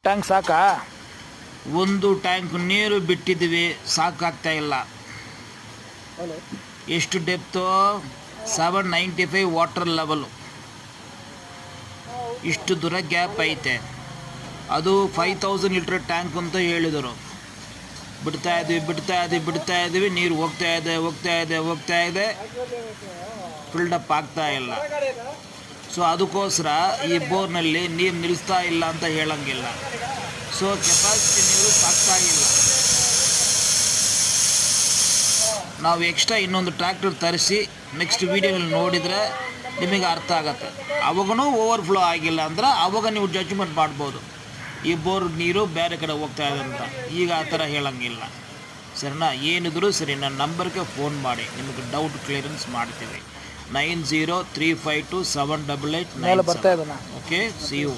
Tank ಸಾಕಾ? ಒಂದು tank ನೀರು ಬಿಟ್ಟಿದ್ದೀವಿ, ಸಾಕಾಗ್ತಾ ಇಲ್ಲ. ಎಷ್ಟು ಡೆಪ್ತು? 795 water level. ಇಷ್ಟು ದೂರ ಗ್ಯಾಪ್ ಐತೆ. ಅದು 5000 ಲೀಟ್ರ್ ಟ್ಯಾಂಕ್ ಅಂತ ಹೇಳಿದರು. ಬಿಡ್ತಾ ಇದ್ದೀವಿ, ನೀರು ಹೋಗ್ತಾ ಇದೆ, ಫಿಲ್ಡಪ್ ಆಗ್ತಾ ಇಲ್ಲ. ಸೊ ಅದಕ್ಕೋಸ್ಕರ ಈ ಬೋರ್ನಲ್ಲಿ ನೀರು ನಿಲ್ಲಿಸ್ತಾ ಇಲ್ಲ ಅಂತ ಹೇಳಂಗಿಲ್ಲ. ಸೊ ಕೆಪಾಸಿಟಿ ನೀರು ಸಾಕ್ತಾ ಇಲ್ಲ. ನಾವು ಎಕ್ಸ್ಟ್ರಾ ಇನ್ನೊಂದು ಟ್ರ್ಯಾಕ್ಟರ್ ತರಿಸಿ ನೆಕ್ಸ್ಟ್ ವೀಡಿಯೋನಲ್ಲಿ ನೋಡಿದರೆ ನಿಮಗೆ ಅರ್ಥ ಆಗುತ್ತೆ. ಅವಾಗೂ ಓವರ್ಫ್ಲೋ ಆಗಿಲ್ಲ ಅಂದ್ರೆ ಅವಾಗ ನೀವು ಜಡ್ಜ್ಮೆಂಟ್ ಮಾಡ್ಬೋದು, ಈ ಬೋರ್ ನೀರು ಬೇರೆ ಕಡೆ ಹೋಗ್ತಾ ಇದೆ ಅಂತ. ಈಗ ಆ ಥರ ಹೇಳಂಗಿಲ್ಲ, ಸರಿನಾ? ಏನಿದ್ರು ಸರಿ, ನನ್ನ ನಂಬರ್ಗೆ ಫೋನ್ ಮಾಡಿ, ನಿಮಗೆ ಡೌಟ್ ಕ್ಲಿಯರೆನ್ಸ್ ಮಾಡ್ತೀವಿ. 9035278897. Okay, see you.